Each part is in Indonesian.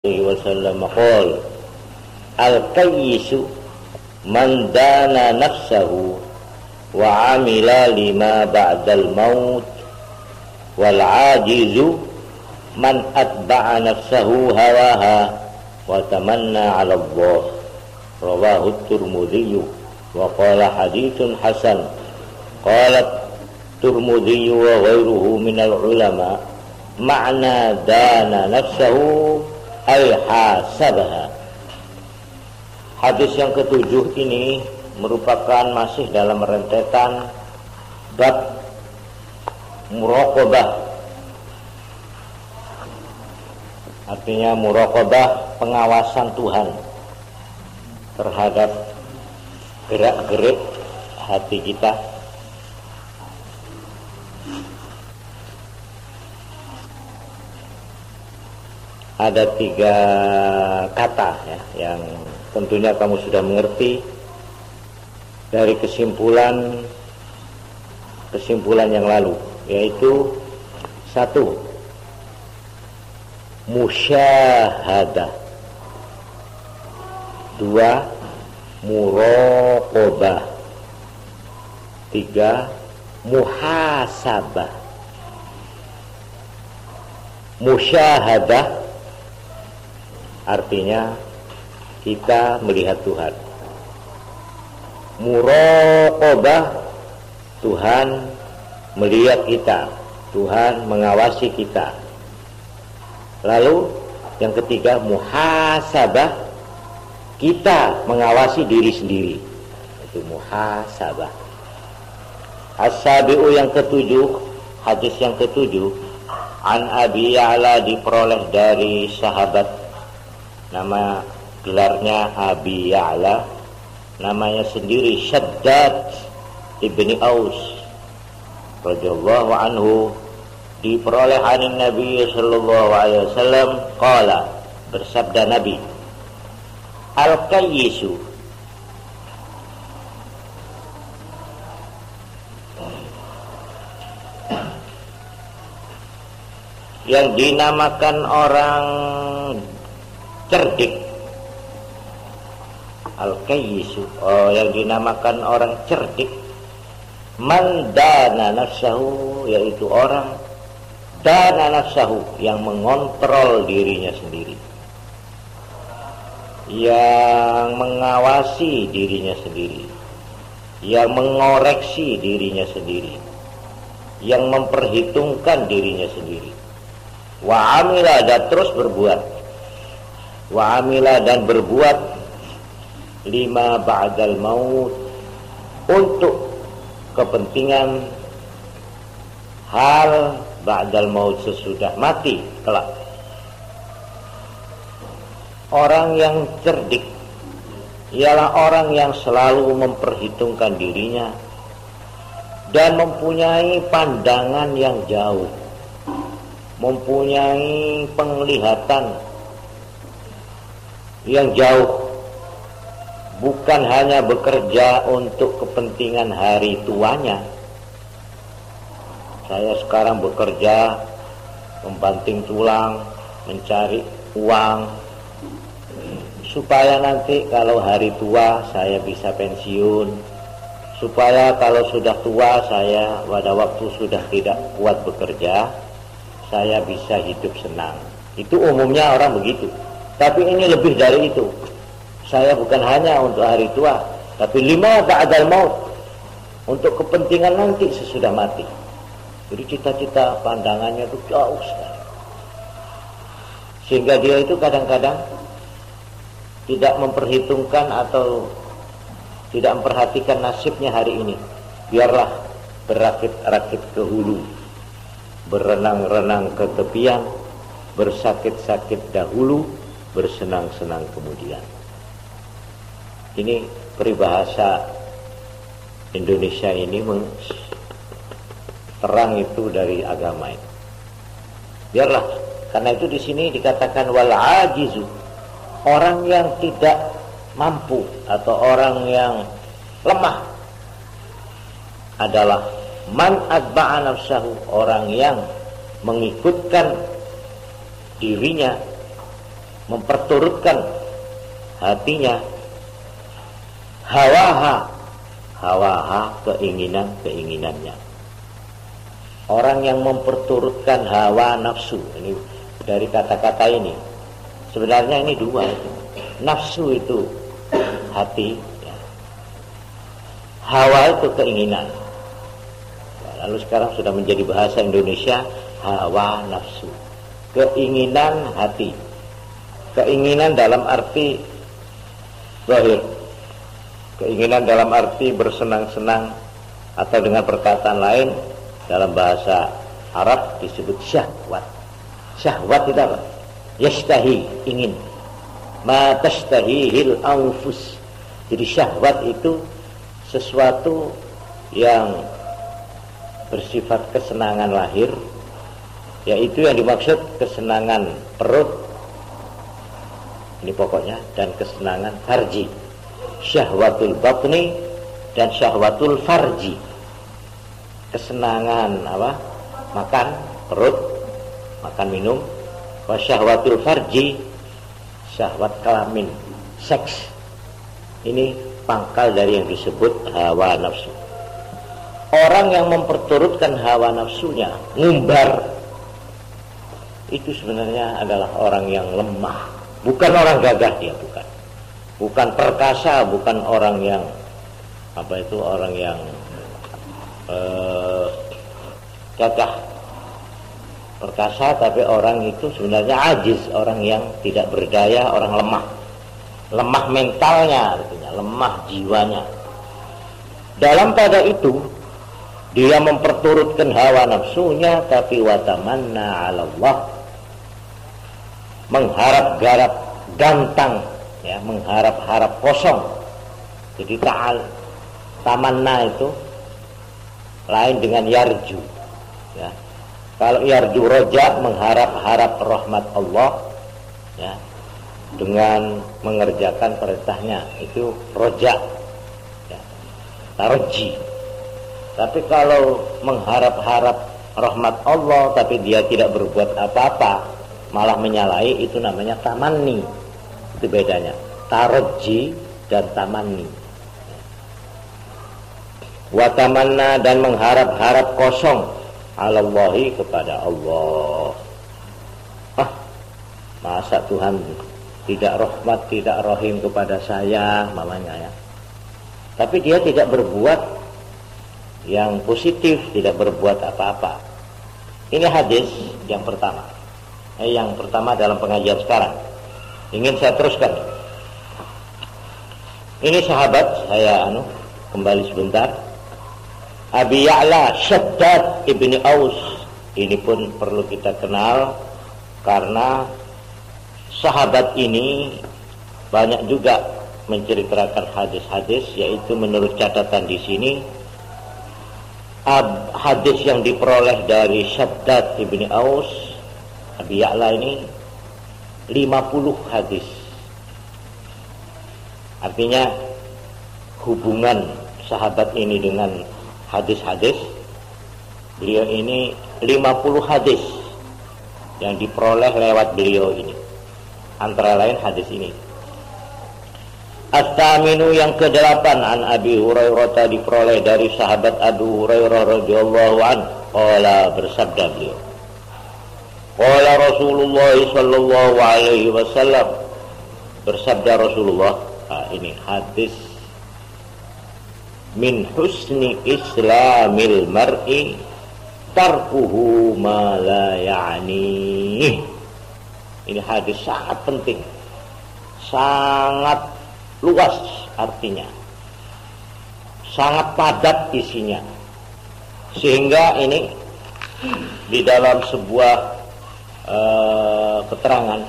wasallam qala al-qayyisu man dana nafsahu wa amila lima ba'dal maut wal ajizu man atba'a nafsahu hawaha wa tamanna 'ala Allah. Rawahu at-Tirmidzi wa qala haditsun hasan. Qala at-Tirmidzi wa ghairuhu minal ulama ma'na dana nafsahu ay hasabaha. Hadis yang ketujuh ini merupakan masih dalam rentetan bab muraqabah. Artinya muraqabah, pengawasan Tuhan terhadap gerak-gerik hati kita. Ada 3 kata ya, yang tentunya kamu sudah mengerti dari kesimpulan yang lalu, yaitu 1. Musyahadah, 2. Muraqabah, 3. Muhasabah. Musyahadah artinya kita melihat Tuhan. Muraqabah, Tuhan melihat kita, Tuhan mengawasi kita. Lalu yang ketiga, muhasabah, kita mengawasi diri sendiri. Itu muhasabah. As-sabi'u yang ketujuh, hadis yang ketujuh, an Abi Ya'la, diperoleh dari sahabat, nama gelarnya Abi Ya'la, namanya sendiri Shaddad ibni Aus radhiyallahu anhu, diperoleh dari Nabi sallallahu alaihi wasallam qala, bersabda Nabi, al-qayyisu, yang dinamakan orang cerdik, al-qayyisu, yang dinamakan orang cerdik, man dana nafsahu, yaitu orang dana nafsahu, yang mengontrol dirinya sendiri, yang mengawasi dirinya sendiri, yang mengoreksi dirinya sendiri, yang memperhitungkan dirinya sendiri. Wa amila, dan terus berbuat, wa amila, dan berbuat, lima ba'dal maut, untuk kepentingan hal ba'dal maut, sesudah mati kelak. Orang yang cerdik ialah orang yang selalu memperhitungkan dirinya dan mempunyai pandangan yang jauh, mempunyai penglihatan yang jauh, bukan hanya bekerja untuk kepentingan hari tuanya. Saya sekarang bekerja membanting tulang, mencari uang, supaya nanti kalau hari tua saya bisa pensiun, supaya kalau sudah tua saya pada waktu sudah tidak kuat bekerja, saya bisa hidup senang. Itu umumnya orang begitu. Tapi ini lebih dari itu. Saya bukan hanya untuk hari tua, tapi lima ba'dal maut, untuk kepentingan nanti sesudah mati. Jadi cita-cita pandangannya itu jauh sekali, sehingga dia itu kadang-kadang tidak memperhitungkan atau tidak memperhatikan nasibnya hari ini. Biarlah berakit-rakit ke hulu, berenang-renang ke tepian, bersakit-sakit dahulu, bersenang-senang kemudian. Ini peribahasa Indonesia ini terang itu dari agama ini. Biarlah, karena itu di sini dikatakan wal ajizu, orang yang tidak mampu atau orang yang lemah adalah man atba'a nafsahu, orang yang mengikutkan dirinya memperturutkan hatinya, hawaha keinginannya. Orang yang memperturutkan hawa nafsu, ini dari kata-kata ini sebenarnya ini dua itu. Nafsu itu hati, ya. Hawa itu keinginan. Lalu sekarang sudah menjadi bahasa Indonesia hawa nafsu, keinginan hati. Keinginan dalam arti zahir, keinginan dalam arti bersenang-senang, atau dengan perkataan lain dalam bahasa Arab disebut syahwat. Syahwat itu apa? Yastahi, ingin. Ma tashtahihil anfus. Jadi syahwat itu sesuatu yang bersifat kesenangan lahir, yaitu yang dimaksud kesenangan perut, ini pokoknya, dan kesenangan farji. Syahwatul batni dan syahwatul farji. Kesenangan apa? Makan, perut, makan minum. Wa syahwatul farji, syahwat kelamin, seks. Ini pangkal dari yang disebut hawa nafsu. Orang yang memperturutkan hawa nafsunya, ngumbar, itu sebenarnya adalah orang yang lemah. Bukan orang gagah dia, bukan. Bukan perkasa, bukan orang yang orang yang gagah perkasa, tapi orang itu sebenarnya ajiz, orang yang tidak berdaya, orang lemah mentalnya, artinya lemah jiwanya. Dalam pada itu dia memperturutkan hawa nafsunya, tapi watamanna 'ala Allah, mengharap-harap gantang, ya, mengharap-harap kosong. Jadi tamanna itu lain dengan yarju, ya. Kalau yarju roja, mengharap-harap rahmat Allah, ya, dengan mengerjakan perintahnya, itu roja, ya, tarji. Tapi kalau mengharap-harap rahmat Allah tapi dia tidak berbuat apa-apa, malah menyalahi, itu namanya tamanni. Itu bedanya tarji dan tamanni. Wa tamanna, dan mengharap-harap kosong, 'alallahi, kepada Allah. Masa Tuhan tidak rahmat, tidak rahim kepada saya, mamanya, ya. Tapi dia tidak berbuat yang positif, tidak berbuat apa-apa. Ini hadis yang pertama. Yang pertama dalam pengajian sekarang. Ingin saya teruskan. Ini sahabat, saya kembali sebentar. Abi Ya'la Shaddad ibni Aus. Ini pun perlu kita kenal, karena sahabat ini banyak juga menceritakan hadis-hadis, yaitu menurut catatan di sini, hadis yang diperoleh dari Shaddad ibni Aus, Abi Ya'la ini 50 hadis. Artinya hubungan sahabat ini dengan hadis-hadis, beliau ini 50 hadis yang diperoleh lewat beliau ini. Antara lain hadis ini. At-taminu, yang ke-8, an Abi Hurairah, diperoleh dari sahabat Abu Hurairah radhiyallahu anhu. Qala, bersabda beliau. Qala Rasulullah sallallahu alaihi wasallam, bersabda Rasulullah. Ini hadis. Min husni islamil mar'i tarkuhu ma la ya'ni. Ini hadis sangat penting, sangat luas artinya, sangat padat isinya, sehingga ini di dalam sebuah keterangan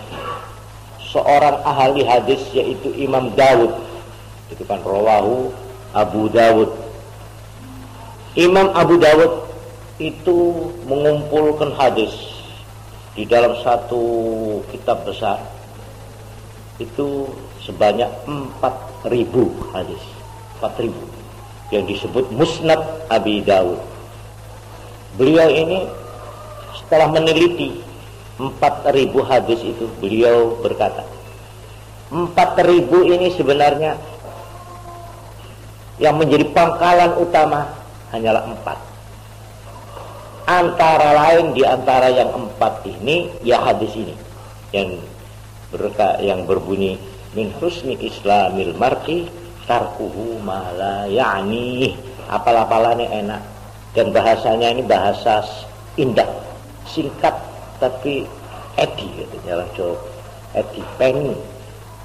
seorang ahli hadis, yaitu Imam Dawud, itu kan rawahu Abu Dawud. Imam Abu Dawud itu mengumpulkan hadis di dalam satu kitab besar itu sebanyak 4.000 hadis, 4.000, yang disebut Musnad Abi Dawud. Beliau ini setelah meneliti 4.000 4.000 hadis itu beliau berkata, 4.000 ini sebenarnya yang menjadi pangkalan utama hanyalah 4. Antara lain di antara yang 4 ini ya hadis ini yang berbunyi min husni islamil mar'i tarkuhu ma la ya'ni. Apal-apalannya enak dan bahasanya ini bahasa indah, singkat tapi edi katanya orang Jawa. Edi penny,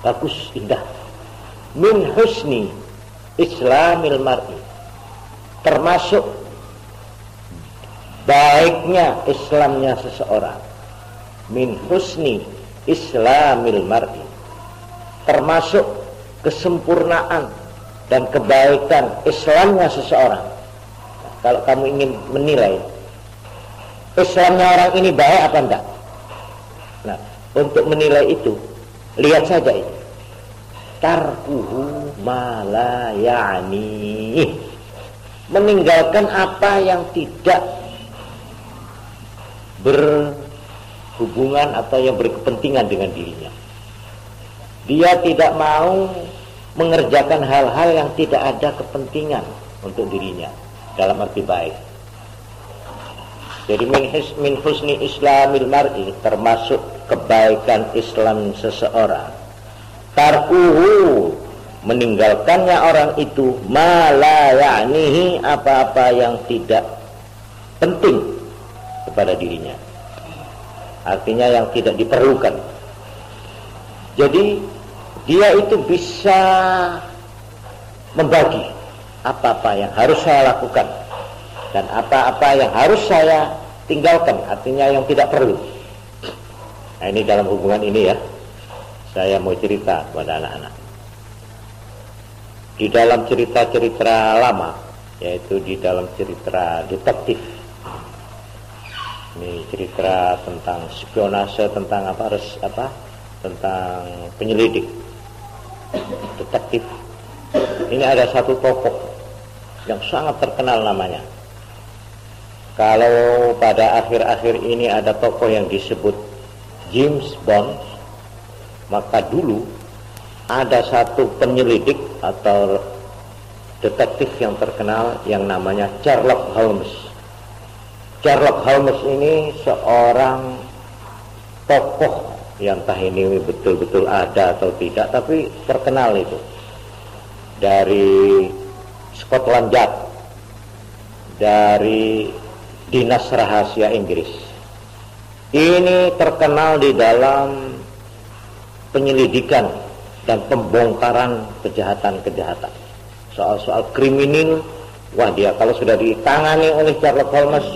bagus, indah. Min husni islamil mar'i, termasuk baiknya Islamnya seseorang. Min husni islamil mar'i, termasuk kesempurnaan dan kebaikan Islamnya seseorang. Nah, kalau kamu ingin menilai Islamnya orang ini baik apa enggak, nah untuk menilai itu lihat saja ini, tarkuhu ma la ya'ni, meninggalkan apa yang tidak berhubungan atau yang berkepentingan dengan dirinya. Dia tidak mau mengerjakan hal-hal yang tidak ada kepentingan untuk dirinya dalam arti baik. Jadi min husni islamil mar'i, termasuk kebaikan Islam seseorang, tarkuhu, meninggalkannya orang itu, ma la ya'nihi, apa-apa yang tidak penting kepada dirinya, artinya yang tidak diperlukan. Jadi dia itu bisa membagi apa-apa yang harus saya lakukan dan apa-apa yang harus saya tinggalkan, artinya yang tidak perlu. Nah, ini dalam hubungan ini ya, saya mau cerita kepada anak-anak. Di dalam cerita-cerita lama, yaitu di dalam cerita detektif, ini cerita tentang spionase, tentang tentang penyelidik, detektif. Ini ada satu tokoh yang sangat terkenal namanya. Kalau pada akhir-akhir ini ada tokoh yang disebut James Bond, maka dulu ada satu penyelidik atau detektif yang terkenal yang namanya Sherlock Holmes. Sherlock Holmes ini seorang tokoh yang entah ini betul-betul ada atau tidak, tapi terkenal itu, dari Scotland Yard, dari Dinas Rahasia Inggris. Ini terkenal di dalam penyelidikan dan pembongkaran kejahatan-kejahatan, soal-soal kriminal. Wah, dia kalau sudah ditangani oleh Sherlock Holmes,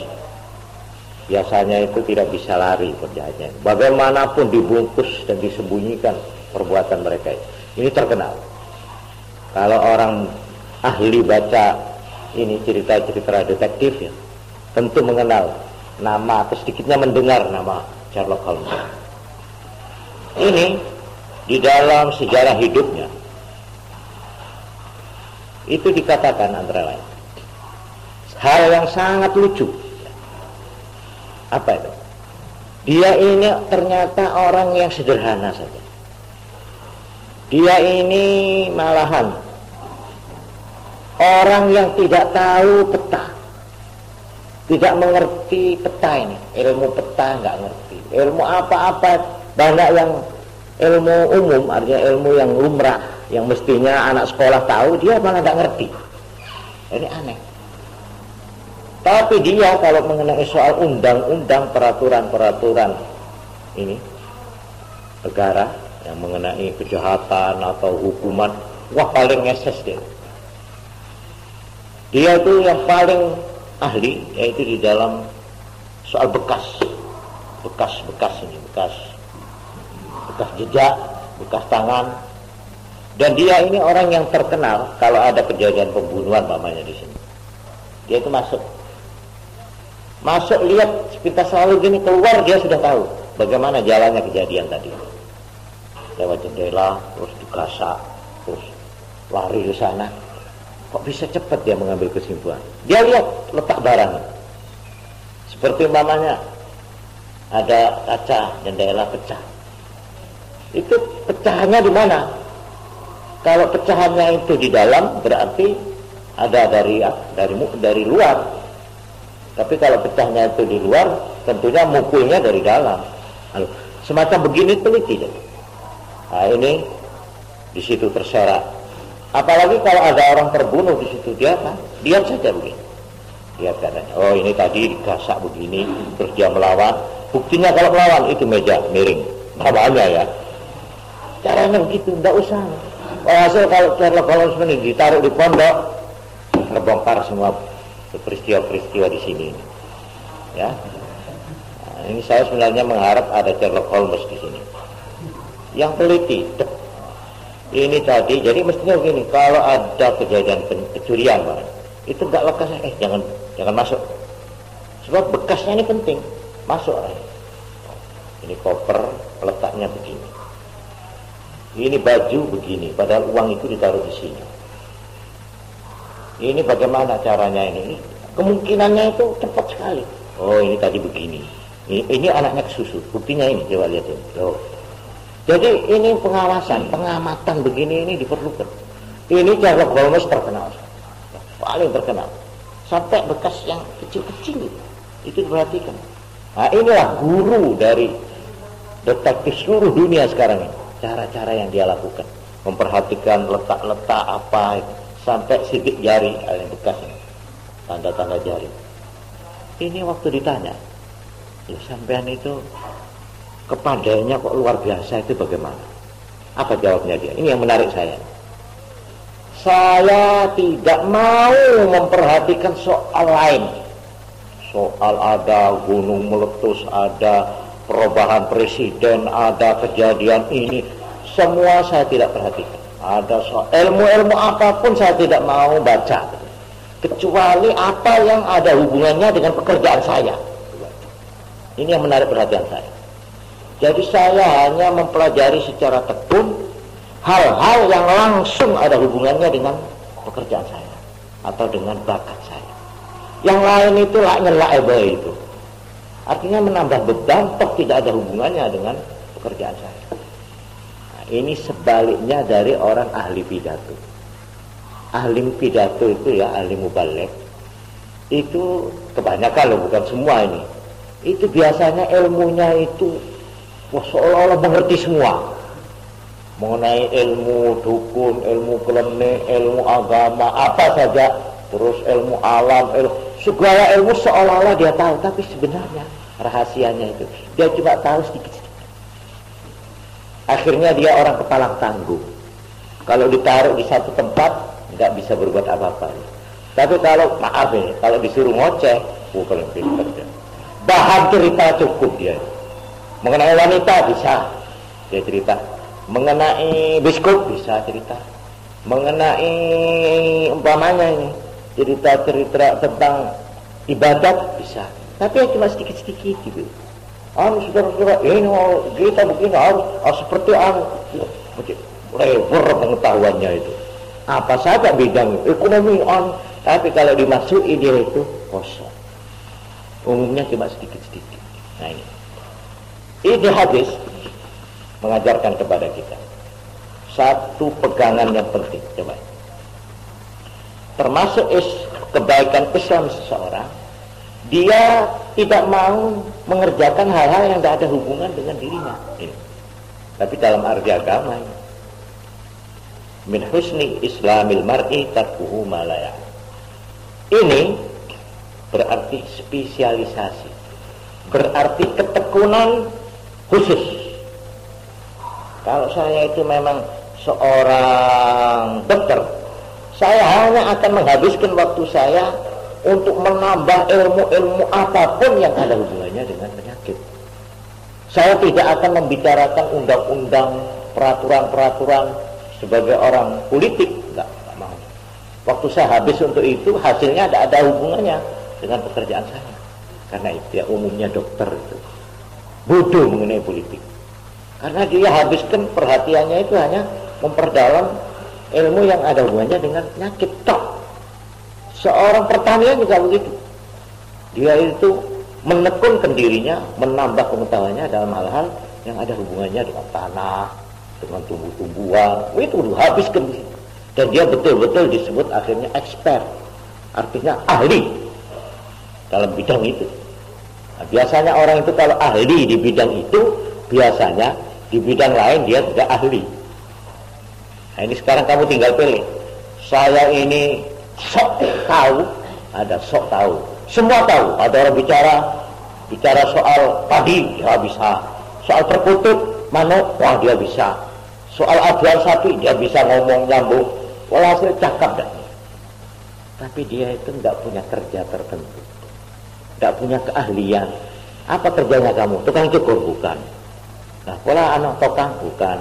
biasanya itu tidak bisa lari kerjanya. Bagaimanapun dibungkus dan disembunyikan perbuatan mereka. Ini terkenal. Kalau orang ahli baca ini cerita-cerita detektif ya, tentu mengenal nama atau sedikitnya mendengar nama Sherlock Holmes. Ini di dalam sejarah hidupnya itu dikatakan antara lain hal yang sangat lucu. Apa itu? Dia ini ternyata orang yang sederhana saja. Dia ini malahan orang yang tidak tahu peta, tidak mengerti peta ini, ilmu peta nggak ngerti, ilmu apa-apa, banyak yang ilmu umum, artinya ilmu yang lumrah, yang mestinya anak sekolah tahu, dia malah nggak ngerti. Ini aneh. Tapi dia kalau mengenai soal undang-undang, peraturan-peraturan ini negara yang mengenai kejahatan atau hukuman, wah paling ngeses dia. Dia itu yang paling ahli, yaitu di dalam soal bekas ini, bekas jejak, bekas tangan. Dan dia ini orang yang terkenal kalau ada kejadian pembunuhan namanya di sini. Dia itu masuk lihat, kita selalu gini, keluar dia sudah tahu bagaimana jalannya kejadian tadi. Lewat jendela, terus digasak, terus lari ke sana. Kok bisa cepat dia mengambil kesimpulan? Dia lihat letak barang. Seperti umpamanya ada kaca jendela pecah. Itu pecahannya di mana? Kalau pecahannya itu di dalam berarti ada dari luar. Tapi kalau pecahnya itu di luar, tentunya mukulnya dari dalam. Lalu, semacam begini teliti. Nah ini di situ terserak. Apalagi kalau ada orang terbunuh di situ, dia kan diam saja begini. Lihat katanya, oh ini tadi digasak begini, terus dia melawan. Buktinya kalau melawan itu meja miring, bawahnya ya. Caranya begitu, tidak usah. Hasil kalau Sherlock Holmes ini ditaruh di pondok, terbongkar semua peristiwa-peristiwa di sini. Ya, nah, ini saya sebenarnya mengharap ada Sherlock Holmes di sini, yang teliti. Ini tadi, jadi mestinya begini, kalau ada kejadian pencurian, itu nggak lekas, jangan masuk, sebab bekasnya ini penting, masuk. Ini koper letaknya begini, ini baju begini, padahal uang itu ditaruh di sini. Ini bagaimana caranya ini? Kemungkinannya itu cepat sekali. Oh ini tadi begini, ini anaknya kesusu, buktinya ini, coba lihat ini. Oh. Jadi ini pengawasan, pengamatan begini ini diperlukan. Ini Sherlock Holmes terkenal, paling terkenal. Sampai bekas yang kecil-kecil itu diperhatikan. Nah inilah guru dari detektif seluruh dunia sekarang ini. Cara-cara yang dia lakukan, memperhatikan letak-letak apa itu, sampai sidik jari yang bekas ini, tanda-tanda jari. Ini waktu ditanya, sampean itu kepadanya kok luar biasa, itu bagaimana? Apa jawabnya dia? Ini yang menarik saya. Saya tidak mau memperhatikan soal lain. Soal ada gunung meletus, ada perubahan presiden, ada kejadian ini, semua saya tidak perhatikan. Ada soal ilmu-ilmu apapun saya tidak mau baca, kecuali apa yang ada hubungannya dengan pekerjaan saya. Ini yang menarik perhatian saya. Jadi saya hanya mempelajari secara tekun hal-hal yang langsung ada hubungannya dengan pekerjaan saya atau dengan bakat saya. Yang lain itu nyelak itu. Artinya menambah beban, toh tidak ada hubungannya dengan pekerjaan saya. Nah, ini sebaliknya dari orang ahli pidato. Ahli pidato itu ya, ahli mubaligh, itu kebanyakan loh, bukan semua ini. Itu biasanya ilmunya itu seolah-olah mengerti semua. Mengenai ilmu dukun, ilmu klenik, ilmu agama, apa saja. Terus ilmu alam, segala ilmu seolah-olah dia tahu. Tapi sebenarnya rahasianya itu dia cuma tahu sedikit-sedikit. Akhirnya dia orang kepalang tangguh. Kalau ditaruh di satu tempat nggak bisa berbuat apa-apa. Tapi kalau maaf ya, kalau disuruh ngoceh, bukan pintar dia. Bahan cerita cukup dia. Mengenai wanita bisa dia cerita, mengenai biskop bisa cerita, mengenai umpamanya ini cerita tentang ibadat bisa. Tapi ya cuma sedikit-sedikit gitu. Saudara-saudara, ini kita begini harus seperti lebar pengetahuannya itu. Apa saja bidang ekonomi tapi kalau dimasuki dia itu kosong. Umumnya cuma sedikit-sedikit. Nah ini hadis mengajarkan kepada kita satu pegangan yang penting. Coba. Termasuk kebaikan Islam seseorang, dia tidak mau mengerjakan hal-hal yang tidak ada hubungan dengan dirinya. Ini. Tapi dalam arti agama ini, min husni islamil mar'i tarkuhu ma la ya'lam. Ini berarti spesialisasi, berarti ketekunan khusus. Kalau saya itu memang seorang dokter, saya hanya akan menghabiskan waktu saya untuk menambah ilmu-ilmu apapun yang ada hubungannya dengan penyakit. Saya tidak akan membicarakan undang-undang, peraturan-peraturan sebagai orang politik, enggak mau. Waktu saya habis untuk itu, hasilnya tidak ada hubungannya dengan pekerjaan saya. Karena itu ya umumnya dokter itu bodoh mengenai politik. Karena dia habiskan perhatiannya itu hanya memperdalam ilmu yang ada hubungannya dengan penyakit. Seorang pertanian juga begitu. Dia itu menekunkan dirinya, menambah pengetahuannya dalam hal-hal yang ada hubungannya dengan tanah, dengan tumbuh-tumbuhan. Itu habiskan di situ. Dan dia betul-betul disebut akhirnya expert, artinya ahli dalam bidang itu. Nah, biasanya orang itu kalau ahli di bidang itu, biasanya di bidang lain dia tidak ahli. Nah, ini sekarang kamu tinggal pilih. Saya ini sok tahu, ada sok tahu. Semua tahu. Ada orang bicara soal padi, dia bisa. Soal perkutut, manuk, wah dia bisa. Soal aduan sapi, dia bisa ngomong nyambung. Walhasil cakap dah. Tapi dia itu tidak punya kerja tertentu, tidak punya keahlian. Apa kerjanya kamu? Tukang cukur? Bukan. Nah, pola anak tokang? Bukan.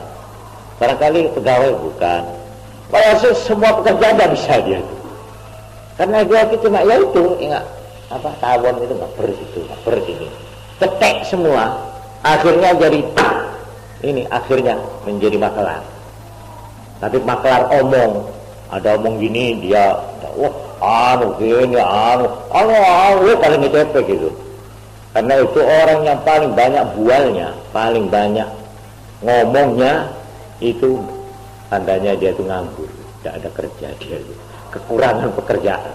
Barangkali pegawai? Bukan. Walhasil semua pekerjaan tidak bisa dia itu. Karena dia itu cuma ya itu, ingat apa tawon itu nggak bersitu, nggak bersini. Ketek semua, akhirnya jadi ini akhirnya menjadi makelar. Tapi makelar omong, ada omong gini dia, wah gini, paling ngecep gitu. Karena itu orang yang paling banyak bualnya, paling banyak ngomongnya, itu tandanya dia itu nganggur, tidak ada kerja dia itu, kekurangan pekerjaan.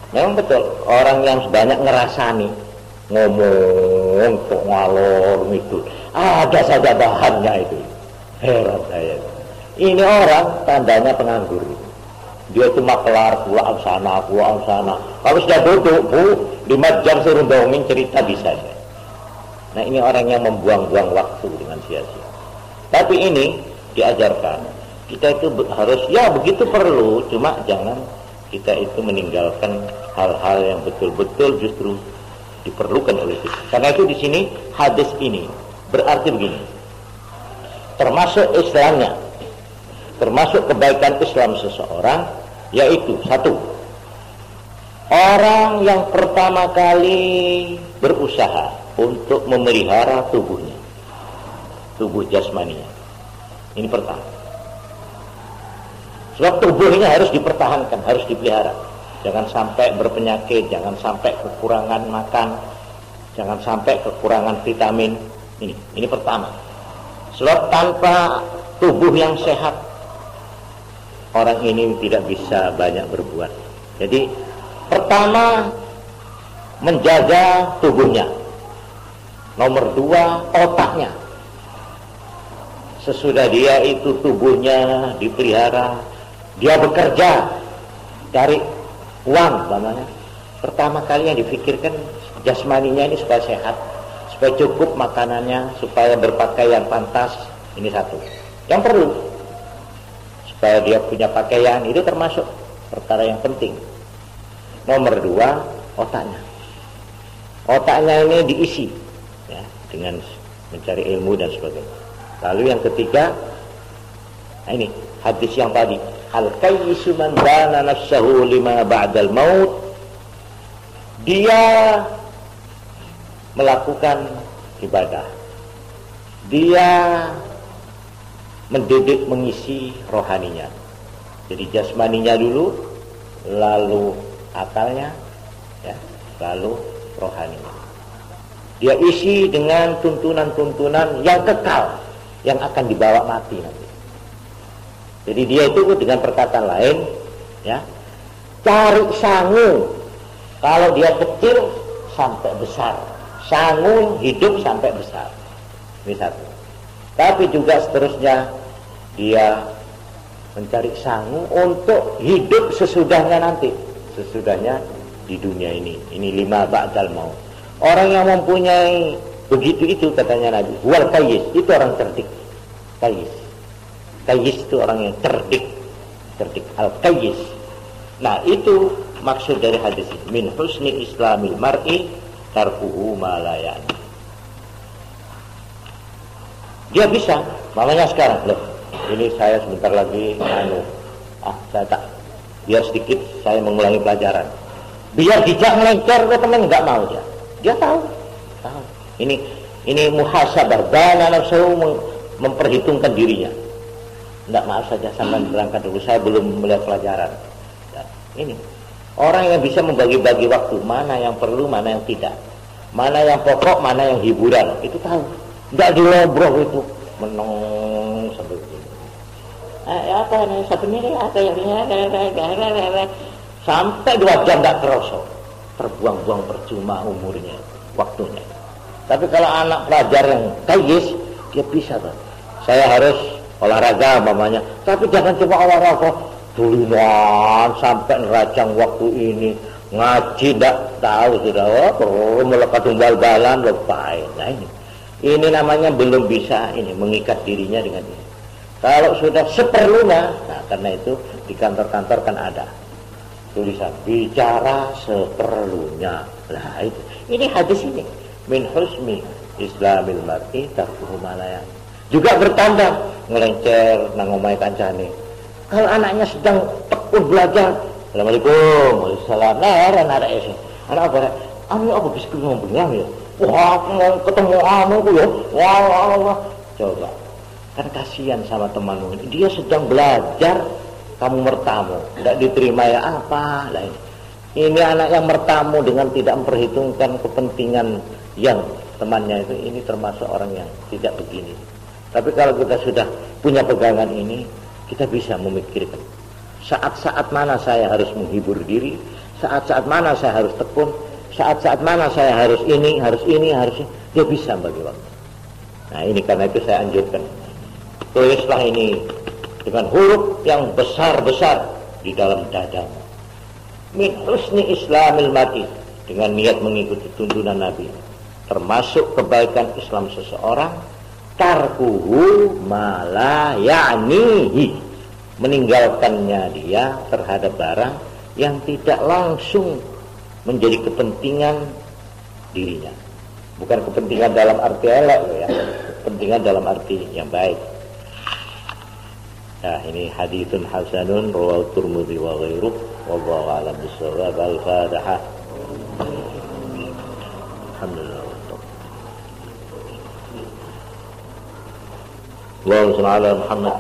Memang betul, orang yang banyak ngerasani, ngomong, kok ngalor itu, ada saja bahannya itu. Heran saya. Ini orang tandanya penganggur. Dia itu makelar, pulang sana. Kalau sudah duduk, 5 jam suruh dongeng cerita bisa. Nah, ini orang yang membuang-buang waktu dengan sia-sia. Tapi ini diajarkan. Kita itu harus, ya begitu perlu, cuma jangan kita itu meninggalkan hal-hal yang betul-betul justru diperlukan oleh kita. Karena itu di sini hadis ini berarti begini. Termasuk Islamnya, termasuk kebaikan Islam seseorang, yaitu satu, orang yang pertama kali berusaha untuk memelihara tubuhnya, tubuh jasmaninya. Ini pertama. Sebab tubuhnya harus dipertahankan, harus dipelihara. Jangan sampai berpenyakit, jangan sampai kekurangan makan, jangan sampai kekurangan vitamin. Ini pertama. Sebab tanpa tubuh yang sehat, orang ini tidak bisa banyak berbuat. Jadi pertama, menjaga tubuhnya. Nomor 2, otaknya. Sesudah dia itu tubuhnya dipelihara, dia bekerja cari uang namanya. Pertama kali yang difikirkan jasmaninya ini supaya sehat, supaya cukup makanannya, supaya berpakaian pantas. Ini satu yang perlu. Supaya dia punya pakaian, itu termasuk perkara yang penting. Nomor 2, otaknya. Otaknya ini diisi ya, dengan mencari ilmu dan sebagainya. Lalu yang ketiga, nah ini hadis yang tadi, al-kayyisu man bana nafsahu lima ba'dal maut. Dia melakukan ibadah, dia mendidik, mengisi rohaninya. Jadi jasmaninya dulu, lalu akalnya, ya, lalu rohaninya. Dia isi dengan tuntunan-tuntunan yang kekal, yang akan dibawa mati nanti. Jadi dia itu dengan perkataan lain, ya, cari sangu. Kalau dia kecil sampai besar, sangu hidup sampai besar. Ini satu. Tapi juga seterusnya dia mencari sangu untuk hidup sesudahnya nanti, sesudahnya di dunia ini. Ini 5 ba'dal maut. Orang yang mempunyai begitu itu katanya Nabi, wal kayyis, itu orang cerdik. Kayyis itu orang yang cerdik, al-kayyis. Nah, itu maksud dari hadis ini. Min husni islamil mar'i tarkuhu ma la ya'ni. Dia bisa, makanya sekarang loh, ini saya sebentar lagi saya tak, biar sedikit saya mengulangi pelajaran. Biar dijak melengker ke teman, enggak mau dia. Dia tahu. Ini muhasabah, bana nafsu, memperhitungkan dirinya. Enggak, maaf saja sampai berangkat dulu, saya belum melihat pelajaran. Ya, ini orang yang bisa membagi-bagi waktu, mana yang perlu, mana yang tidak. mana yang pokok, mana yang hiburan, itu tahu. Enggak dilobroh itu, menong sampai begini. Apa nih sebenarnya apa yang sampai 2 jam enggak terasa, terbuang-buang percuma umurnya, waktunya. Tapi kalau anak pelajar yang kayis, dia bisa kan. Saya harus olahraga mamanya, tapi jangan cuma olahraga duluan sampai nerajang waktu ini ngaji ndak tahu sudah perlu melekat bal-balan lepain. Nah ini namanya belum bisa ini mengikat dirinya dengan ini. Kalau sudah seperlunya, nah karena itu di kantor-kantor kan ada tulisan bicara seperlunya. Nah itu ini hadis ini min husmi islamil mar'i tarkuhu malayan. Juga bertambah ngelencer nang omahe kancane. Kalau anaknya sedang tekun belajar, Assalamualaikum, waalaikumsalam. Nah, ada ese. Anak apa? Anu apa bisa ngomong ya? Wah, mau ketemu anu ku ya. Wah. Coba. Kan kasihan sama temanmu. Dia sedang belajar, kamu mertamu. Tidak diterima ya apa? Lah ini anak yang mertamu dengan tidak memperhitungkan kepentingan yang temannya itu, ini termasuk orang yang tidak begini. Tapi kalau kita sudah punya pegangan ini, kita bisa memikirkan saat-saat mana saya harus menghibur diri, saat-saat mana saya harus tekun, saat-saat mana saya harus ini, dia bisa bagi waktu. Nah ini karena itu saya anjurkan, tulislah ini dengan huruf yang besar-besar di dalam dadamu. Min husni islamil mar'i, dengan niat mengikuti tuntunan Nabi, termasuk kebaikan Islam seseorang, tarkuhu ma la ya'nihi, meninggalkannya dia terhadap barang yang tidak langsung menjadi kepentingan dirinya. Bukan kepentingan dalam arti elek ya, kepentingan dalam arti yang baik. Nah, ini haditsun hasanun rawahu Tirmidzi wa ghairuh wallahu a'lam bissawab. Al-Fatihah. Alhamdulillah. Allahumma shalli ala Muhammad